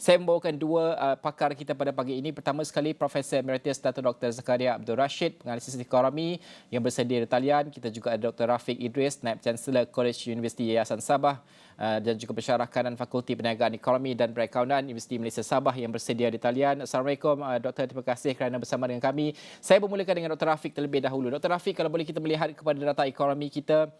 Saya membawakan dua pakar kita pada pagi ini. Pertama sekali Profesor Emeritus Dato' Dr. Zakaria Abdul Rashid, penganalisis ekonomi yang bersedia di talian. Kita juga ada Dr. Rafiq Idris, Naib Chancellor College Universiti Yayasan Sabah dan juga pensyarah kanan Fakulti Perniagaan Ekonomi dan Perakaunan Universiti Malaysia Sabah yang bersedia di talian. Assalamualaikum Dr. Terima kasih kerana bersama dengan kami. Saya bermulakan dengan Dr. Rafiq terlebih dahulu. Dr. Rafiq, kalau boleh kita melihat kepada data ekonomi kita,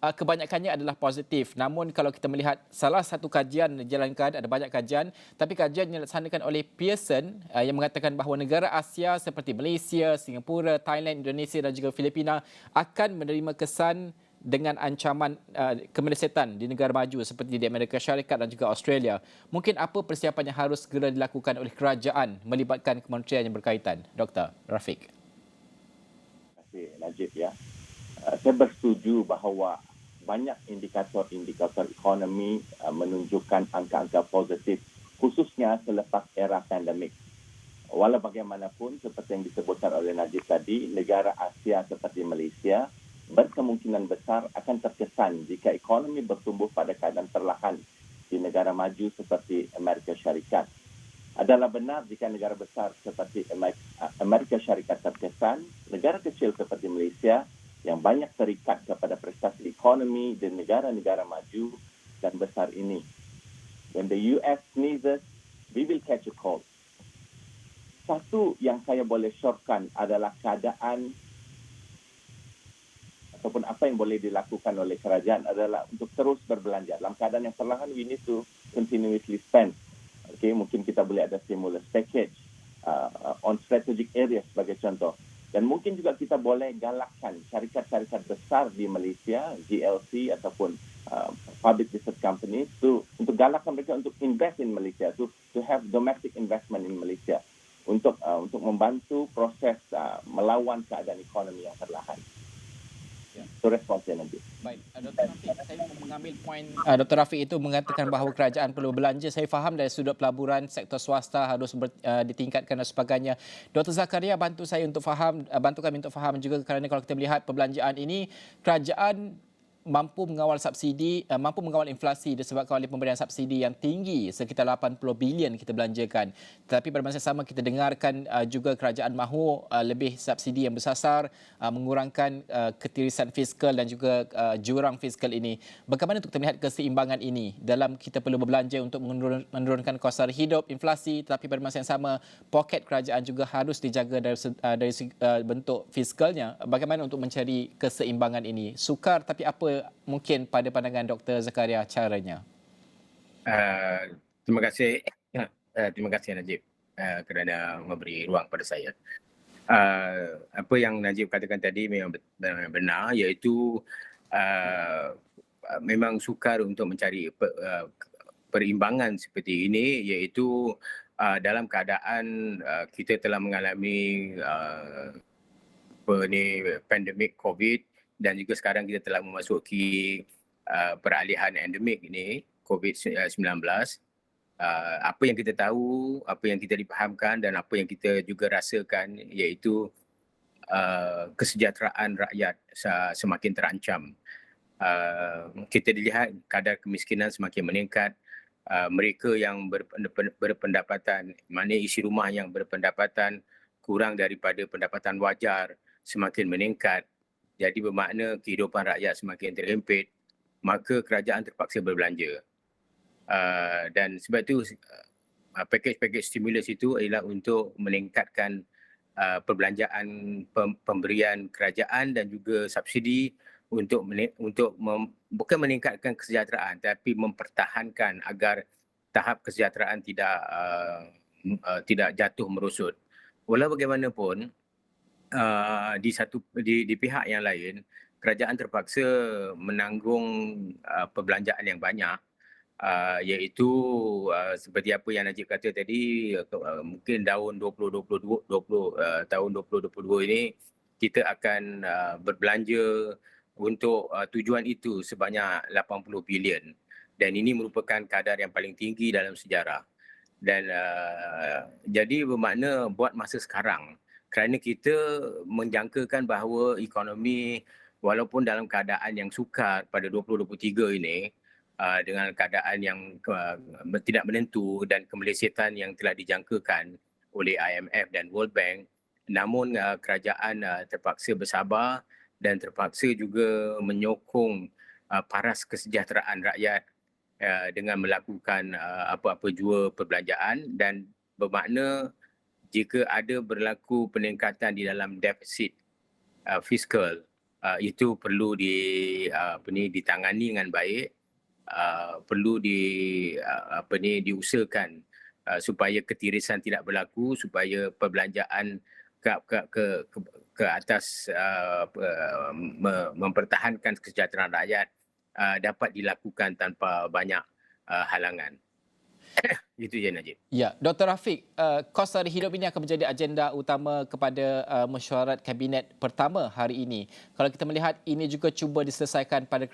kebanyakannya adalah positif. Namun kalau kita melihat salah satu kajian dijalankan, ada banyak kajian, tapi kajian yang dilaksanakan oleh Pearson yang mengatakan bahawa negara Asia seperti Malaysia, Singapura, Thailand, Indonesia dan juga Filipina akan menerima kesan dengan ancaman kemerosotan di negara maju seperti di Amerika Syarikat dan juga Australia. Mungkin apa persiapan yang harus segera dilakukan oleh kerajaan melibatkan kementerian yang berkaitan? Dr. Rafiq. Terima kasih Najib ya. Saya bersetuju bahawa banyak indikator-indikator ekonomi menunjukkan angka-angka positif, khususnya selepas era pandemik. Walau bagaimanapun, seperti yang disebutkan oleh Najib tadi, negara Asia seperti Malaysia berkemungkinan besar akan terkesan jika ekonomi bertumbuh pada keadaan perlahan di negara maju seperti Amerika Syarikat. Adalah benar jika negara besar seperti Amerika Syarikat terkesan, negara kecil seperti Malaysia yang banyak terikat kepada prestasi ekonomi di negara-negara maju dan besar ini. When the US sneezes, we will catch a cold. Satu yang saya boleh syorkan adalah keadaan ataupun apa yang boleh dilakukan oleh kerajaan adalah untuk terus berbelanja. Dalam keadaan yang perlahan, we need to continuously spend. Okay, mungkin kita boleh ada stimulus package on strategic areas sebagai contoh. Dan mungkin juga kita boleh galakkan syarikat-syarikat besar di Malaysia, GLC ataupun public listed companies untuk galakkan mereka untuk invest in Malaysia, to have domestic investment in Malaysia untuk membantu proses melawan keadaan ekonomi yang perlahan. Itu responsnya nanti. Baik, Dr. Rafiq, saya mengambil poin Dr. Rafiq itu mengatakan bahawa kerajaan perlu belanja. Saya faham dari sudut pelaburan, sektor swasta harus ditingkatkan dan sebagainya. Dr. Zakaria bantu kami untuk faham juga, kerana kalau kita melihat perbelanjaan ini, kerajaan mampu mengawal subsidi, mampu mengawal inflasi disebabkan oleh pemberian subsidi yang tinggi sekitar 80 bilion kita belanjakan. Tetapi pada masa sama kita dengarkan juga kerajaan mahu lebih subsidi yang bersasar, mengurangkan ketirisan fiskal dan juga jurang fiskal ini. Bagaimana untuk kita melihat keseimbangan ini dalam kita perlu berbelanja untuk menurunkan kos sara hidup, inflasi, tetapi pada masa yang sama poket kerajaan juga harus dijaga dari bentuk fiskalnya. Bagaimana untuk mencari keseimbangan ini? Sukar, tapi apa mungkin pada pandangan Dr. Zakaria caranya? Terima kasih Najib kerana memberi ruang pada saya. Apa yang Najib katakan tadi memang benar, iaitu memang sukar untuk mencari perimbangan seperti ini, iaitu dalam keadaan kita telah mengalami pandemik COVID dan juga sekarang kita telah memasuki peralihan endemik ini, COVID-19. Apa yang kita tahu, apa yang kita dipahamkan dan apa yang kita juga rasakan iaitu kesejahteraan rakyat semakin terancam. Kita dilihat kadar kemiskinan semakin meningkat. Mereka yang berpendapatan, mana isi rumah yang berpendapatan kurang daripada pendapatan wajar semakin meningkat. Jadi bermakna kehidupan rakyat semakin terhimpit, maka kerajaan terpaksa berbelanja. Dan sebab itu pakej-pakej stimulus itu adalah untuk meningkatkan perbelanjaan pemberian kerajaan dan juga subsidi untuk bukan meningkatkan kesejahteraan tapi mempertahankan agar tahap kesejahteraan tidak jatuh merosot. Walau bagaimanapun, di pihak yang lain, kerajaan terpaksa menanggung perbelanjaan yang banyak, iaitu seperti apa yang Najib kata tadi, mungkin tahun 2022 ini kita akan berbelanja untuk tujuan itu sebanyak 80 bilion, dan ini merupakan kadar yang paling tinggi dalam sejarah. Dan jadi bermakna buat masa sekarang, kerana kita menjangkakan bahawa ekonomi walaupun dalam keadaan yang sukar pada 2023 ini, dengan keadaan yang tidak menentu dan kemelesetan yang telah dijangkakan oleh IMF dan World Bank. Namun kerajaan terpaksa bersabar dan terpaksa juga menyokong paras kesejahteraan rakyat dengan melakukan apa-apa jua perbelanjaan, dan bermakna jika ada berlaku peningkatan di dalam defisit fiskal, itu perlu ditangani dengan baik. Perlu diusahakan supaya ketirisan tidak berlaku, supaya perbelanjaan ke atas mempertahankan kesejahteraan rakyat dapat dilakukan tanpa banyak halangan. Itu je, Najib. Ya, Dr. Rafiq, kos sara hidup ini akan menjadi agenda utama kepada mesyuarat kabinet pertama hari ini. Kalau kita melihat, ini juga cuba diselesaikan pada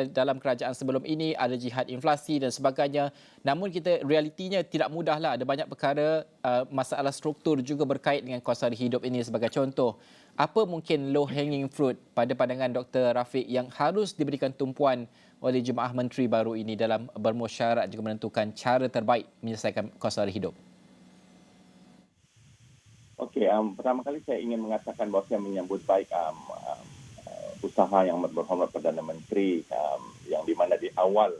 dalam kerajaan sebelum ini, ada jihad inflasi dan sebagainya. Namun realitinya tidak mudahlah. Ada banyak perkara, masalah struktur juga berkait dengan kos sara hidup ini sebagai contoh. Apa mungkin low hanging fruit pada pandangan Dr. Rafiq yang harus diberikan tumpuan oleh jemaah menteri baru ini dalam bermusyawarah juga menentukan cara terbaik menyelesaikan kos sara hidup? Okey, pertama kali saya ingin mengatakan bahawa saya menyambut baik usaha yang berhormat Perdana Menteri yang di mana di awal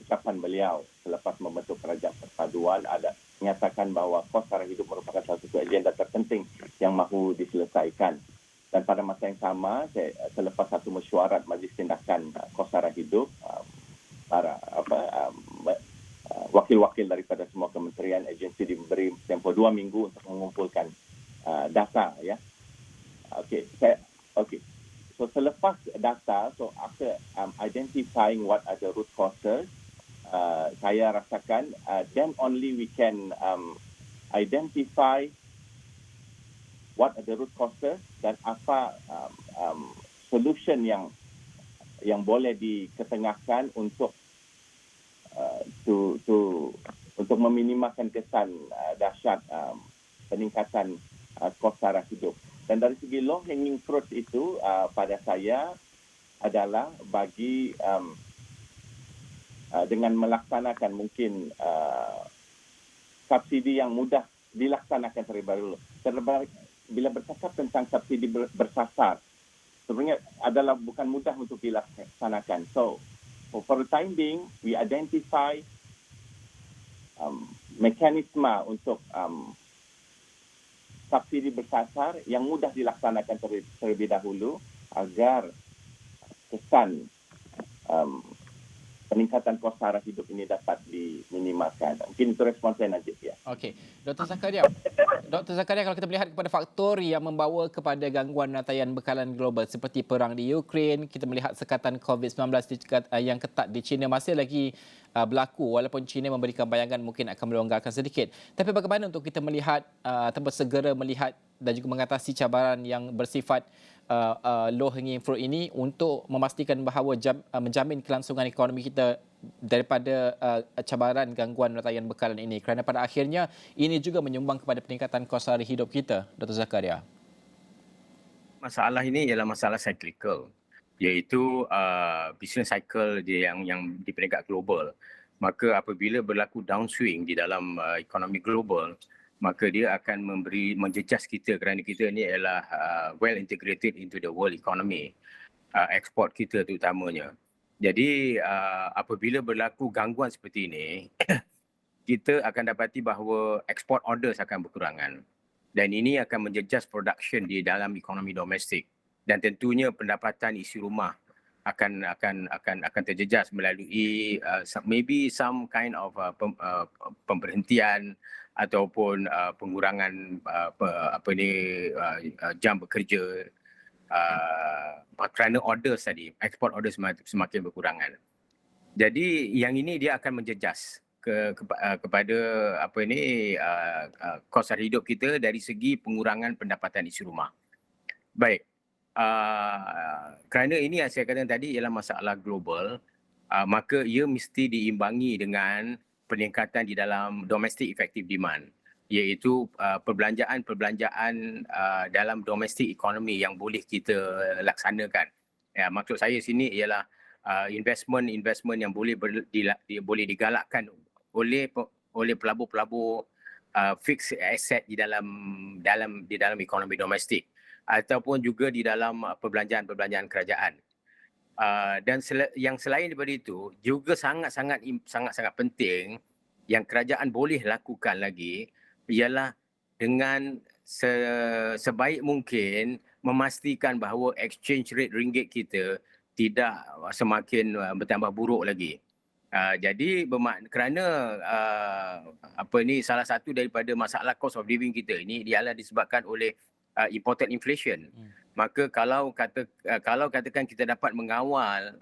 ucapan beliau selepas membentuk kerajaan perpaduan ada menyatakan bahawa kos sara hidup merupakan salah satu agenda terpenting yang mahu diselesaikan. Dan pada masa yang sama, selepas satu mesyuarat Majlis Tindakan Kos Sara Hidup, wakil-wakil daripada semua kementerian, agensi diberi tempoh 2 minggu untuk mengumpulkan data. Ya. So selepas data, so after identifying what are the root causes, saya rasakan then only we can identify what are the root causes dan apa solution yang boleh diketengahkan untuk untuk meminimalkan kesan dahsyat peningkatan kos sara hidup. Dan dari segi low hanging fruit itu pada saya adalah bagi dengan melaksanakan mungkin subsidi yang mudah dilaksanakan terlebih dahulu. Bila bercakap tentang subsidi bersasar, sebenarnya adalah bukan mudah untuk dilaksanakan. So, for the time being, we identify mekanisme untuk subsidi bersasar yang mudah dilaksanakan terlebih dahulu agar kesan peningkatan kos sara hidup ini dapat diminimalkan. Mungkin itu respon saya, Najib. Ya. Okey. Dr. Zakaria, kalau kita melihat kepada faktor yang membawa kepada gangguan rantaian bekalan global seperti perang di Ukraine, kita melihat sekatan COVID-19 yang ketat di China masih lagi berlaku walaupun China memberikan bayangan mungkin akan melonggarkan sedikit. Tapi bagaimana untuk kita melihat ataupun segera melihat dan juga mengatasi cabaran yang bersifat low hanging fruit ini untuk memastikan bahawa menjamin kelangsungan ekonomi kita daripada cabaran gangguan rantaian bekalan ini, kerana pada akhirnya ini juga menyumbang kepada peningkatan kos sara hidup kita, Dr. Zakaria. Masalah ini ialah masalah cyclical, iaitu business cycle yang di peringkat global. Maka apabila berlaku downswing di dalam ekonomi global, maka dia akan menjejas kita kerana kita ni adalah well integrated into the world economy, ekspor kita terutamanya. Jadi apabila berlaku gangguan seperti ini, kita akan dapati bahawa export orders akan berkurangan dan ini akan menjejas production di dalam ekonomi domestik, dan tentunya pendapatan isi rumah akan terjejas melalui maybe some kind of pemberhentian ataupun pengurangan jam bekerja kerana orders tadi, export orders semakin berkurangan. Jadi yang ini dia akan menjejas kepada kos sara hidup kita dari segi pengurangan pendapatan isi rumah. Baik. Kerana ini yang saya katakan tadi ialah masalah global, maka ia mesti diimbangi dengan peningkatan di dalam domestic effective demand, iaitu perbelanjaan dalam domestic economy yang boleh kita laksanakan. Ya, maksud saya sini ialah investment yang boleh boleh digalakkan oleh pelabur-pelabur fixed asset di dalam ekonomi domestik ataupun juga di dalam perbelanjaan kerajaan. Dan yang selain daripada itu juga sangat-sangat penting yang kerajaan boleh lakukan lagi ialah dengan sebaik mungkin memastikan bahawa exchange rate ringgit kita tidak semakin bertambah buruk lagi. Jadi kerana salah satu daripada masalah cost of living kita ini ialah disebabkan oleh imported inflation. Maka kalau katakan kita dapat mengawal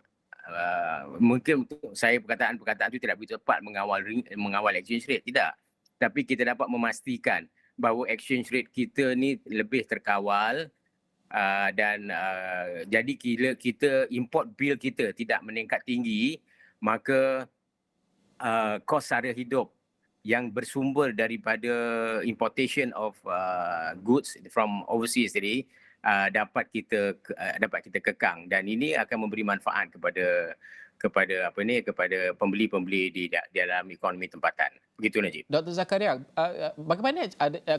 mungkin untuk saya perkataan itu tidak begitu tepat mengawal exchange rate, tidak. Tapi kita dapat memastikan bahawa exchange rate kita ni lebih terkawal dan jadi kita import bill kita tidak meningkat tinggi, maka kos sara hidup yang bersumber daripada importation of goods from overseas tadi dapat kita kekang, dan ini akan memberi manfaat kepada pembeli-pembeli di dalam ekonomi tempatan. Begitu, Najib. Dr. Zakaria, bagaimana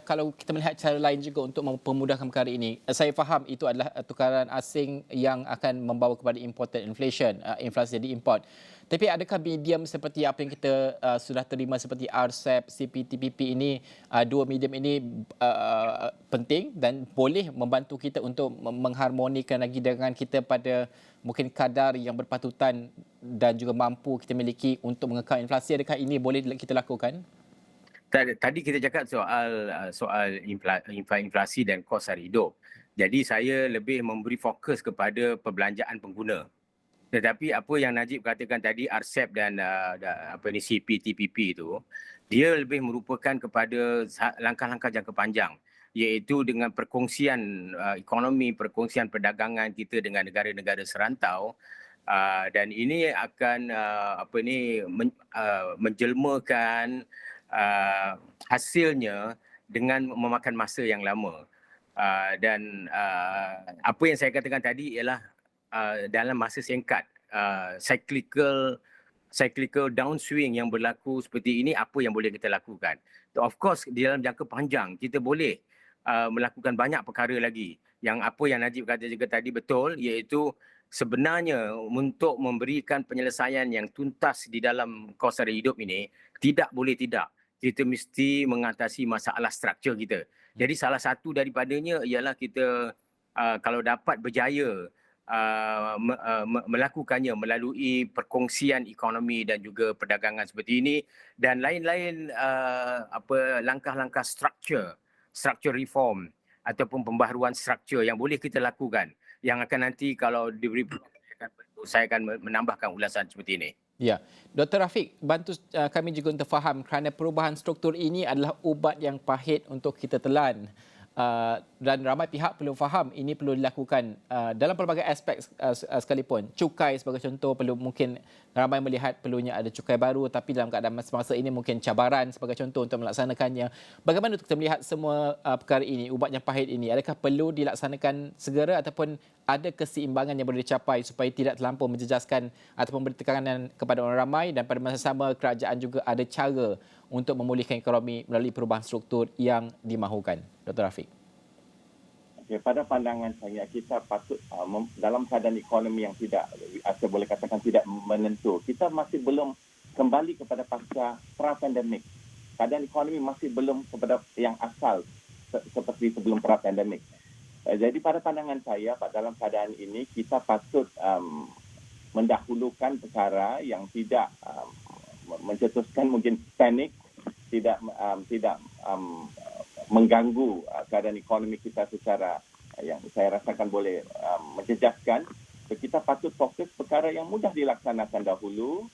kalau kita melihat cara lain juga untuk mempermudahkan perkara ini? Saya faham itu adalah tukaran asing yang akan membawa kepada imported inflation, inflasi jadi import. Tapi adakah medium seperti apa yang kita sudah terima seperti RCEP, CPTPP ini, dua medium ini penting dan boleh membantu kita untuk mengharmonikan lagi dengan kita pada mungkin kadar yang berpatutan dan juga mampu kita miliki untuk mengekang inflasi? Adakah ini boleh kita lakukan? Tadi kita cakap soal inflasi dan kos sara hidup. Jadi saya lebih memberi fokus kepada perbelanjaan pengguna. Tetapi apa yang Najib katakan tadi, RCEP dan CPTPP itu, dia lebih merupakan kepada langkah-langkah jangka panjang, iaitu dengan perkongsian ekonomi, perkongsian perdagangan kita dengan negara-negara serantau, dan ini akan menjelmakan hasilnya dengan memakan masa yang lama. Dan apa yang saya katakan tadi ialah dalam masa singkat, cyclical downswing yang berlaku seperti ini, apa yang boleh kita lakukan? Of course, di dalam jangka panjang kita boleh melakukan banyak perkara lagi. Yang apa yang Najib kata juga tadi betul, iaitu sebenarnya untuk memberikan penyelesaian yang tuntas di dalam kos sara hidup ini, tidak kita mesti mengatasi masalah struktur kita. Jadi salah satu daripadanya ialah kita kalau dapat berjaya melakukannya melalui perkongsian ekonomi dan juga perdagangan seperti ini, dan lain-lain langkah-langkah struktur reform ataupun pembaharuan struktur yang boleh kita lakukan, yang akan nanti kalau diberi saya akan menambahkan ulasan seperti ini. Ya, Dr. Rafiq, bantu kami juga untuk faham kerana perubahan struktur ini adalah ubat yang pahit untuk kita telan. Dan ramai pihak perlu faham ini perlu dilakukan dalam pelbagai aspek sekalipun. Cukai sebagai contoh, perlu mungkin ramai melihat perlunya ada cukai baru, tapi dalam keadaan semasa ini mungkin cabaran sebagai contoh untuk melaksanakannya. Bagaimana kita melihat semua perkara ini, ubat yang pahit ini? Adakah perlu dilaksanakan segera ataupun ada keseimbangan yang boleh dicapai supaya tidak terlampau menjejaskan ataupun memberi tekanan kepada orang ramai, dan pada masa sama kerajaan juga ada cara untuk memulihkan ekonomi melalui perubahan struktur yang dimahukan? Dr. Rafiq. Okay, pada pandangan saya, kita patut dalam keadaan ekonomi yang tidak, saya boleh katakan tidak menentu, kita masih belum kembali kepada pasca pra-pandemik. Keadaan ekonomi masih belum kepada yang asal seperti sebelum pra-pandemik. Jadi pada pandangan saya, dalam keadaan ini kita patut mendahulukan perkara yang tidak mencetuskan mungkin panik, tidak mengganggu keadaan ekonomi kita secara yang saya rasakan boleh menjejaskan. So, kita patut fokus perkara yang mudah dilaksanakan dahulu.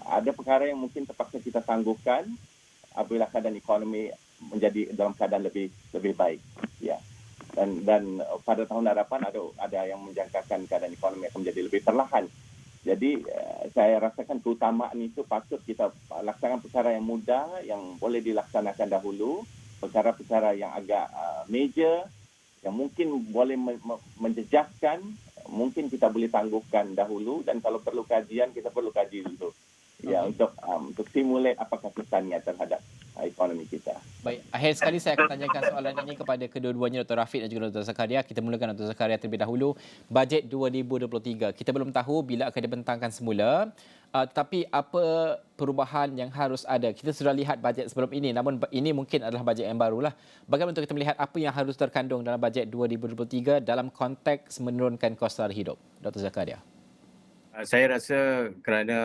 Ada perkara yang mungkin terpaksa kita tangguhkan apabila keadaan ekonomi menjadi dalam keadaan lebih baik. Ya. Dan pada tahun hadapan ada yang menjangkakan keadaan ekonomi akan menjadi lebih perlahan. Jadi saya rasakan keutamaan itu patut kita laksanakan perkara yang mudah yang boleh dilaksanakan dahulu, perkara-perkara yang agak major yang mungkin boleh menjejaskan mungkin kita boleh tangguhkan dahulu, dan kalau perlu kajian, kita perlu kaji dulu. Ya, untuk simulate apakah kesannya terhadap ekonomi kita. Baik, akhir sekali saya akan tanyakan soalan ini kepada kedua-duanya, Dr. Rafiq dan juga Dr. Zakaria. Kita mulakan Dr. Zakaria terlebih dahulu. Bajet 2023, kita belum tahu bila akan dibentangkan semula. Tetapi apa perubahan yang harus ada? Kita sudah lihat bajet sebelum ini, namun ini mungkin adalah bajet yang barulah. Bagaimana untuk kita melihat apa yang harus terkandung dalam bajet 2023 dalam konteks menurunkan kos sara hidup? Dr. Zakaria. Saya rasa kerana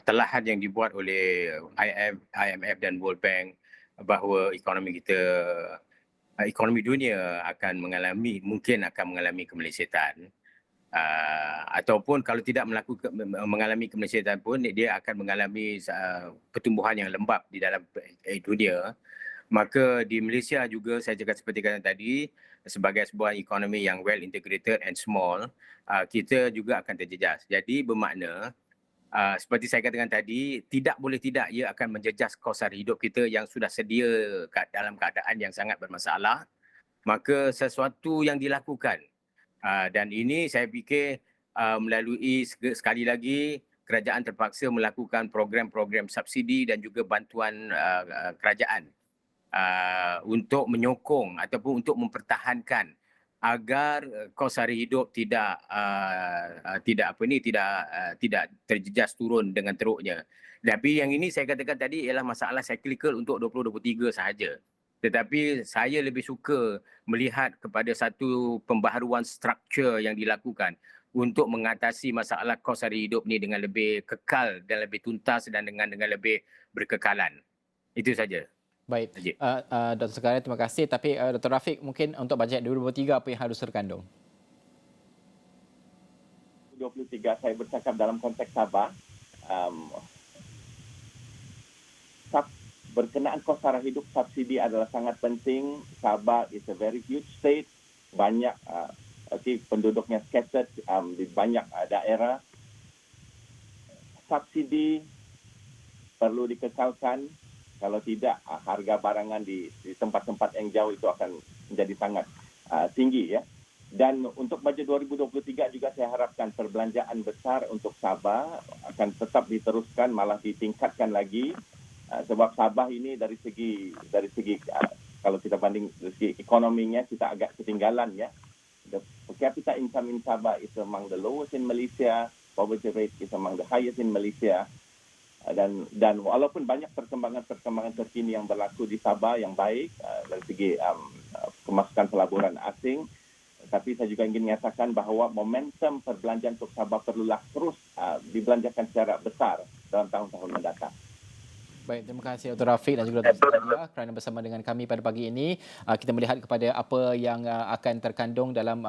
telahan yang dibuat oleh IMF dan World Bank bahawa ekonomi dunia mungkin akan mengalami kemelesetan, ataupun kalau tidak mengalami kemelesetan pun dia akan mengalami pertumbuhan yang lembap di dalam dunia. Maka di Malaysia juga saya cakap seperti kata tadi, sebagai sebuah ekonomi yang well integrated and small, kita juga akan terjejas. Jadi bermakna seperti saya katakan tadi, tidak boleh tidak ia akan menjejas kos sara hidup kita yang sudah sedia dalam keadaan yang sangat bermasalah. Maka sesuatu yang dilakukan, dan ini saya fikir melalui sekali lagi kerajaan terpaksa melakukan program-program subsidi dan juga bantuan kerajaan untuk menyokong ataupun untuk mempertahankan agar kos sara hidup tidak terjejas turun dengan teruknya. Tapi yang ini saya katakan tadi ialah masalah cyclical untuk 2023 sahaja. Tetapi saya lebih suka melihat kepada satu pembaharuan struktur yang dilakukan untuk mengatasi masalah kos sara hidup ni dengan lebih kekal dan lebih tuntas dan dengan lebih berkekalan. Itu saja. Baik, Dr. Zakaria, terima kasih. Tapi Dr. Rafiq, mungkin untuk bajet 2023 apa yang harus terkandung? 2023 saya bercakap dalam konteks Sabah. Berkenaan kos sara hidup, subsidi adalah sangat penting. Sabah is a very huge state. Banyak penduduknya scattered di banyak daerah. Subsidi perlu dikekalkan. Kalau tidak, harga barangan di tempat-tempat yang jauh itu akan menjadi sangat tinggi, ya. Dan untuk bajet 2023 juga saya harapkan perbelanjaan besar untuk Sabah akan tetap diteruskan, malah ditingkatkan lagi. Sebab Sabah ini dari segi kalau kita banding dari segi ekonominya kita agak ketinggalan, ya. The per capita income in Sabah is among the lowest in Malaysia, poverty rate is among the highest in Malaysia. Dan walaupun banyak perkembangan terkini yang berlaku di Sabah yang baik dari segi kemasukan pelaburan asing, tapi saya juga ingin menyatakan bahawa momentum perbelanjaan untuk Sabah perlulah terus dibelanjakan secara besar dalam tahun-tahun mendatang. Baik, terima kasih Dr. Rafiq dan juga Dr. Zakaria kerana bersama dengan kami pada pagi ini. Kita melihat kepada apa yang akan terkandung dalam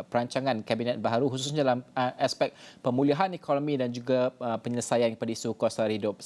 perancangan Kabinet baharu, khususnya dalam aspek pemulihan ekonomi dan juga penyelesaian kepada isu kos sara hidup.